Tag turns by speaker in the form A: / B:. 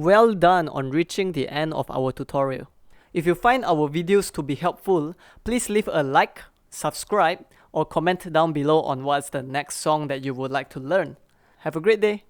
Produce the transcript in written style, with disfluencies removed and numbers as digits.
A: well done on reaching the end of our tutorial. If you find our videos to be helpful, please leave a like, subscribe, or comment down below on what's the next song that you would like to learn. Have a great day!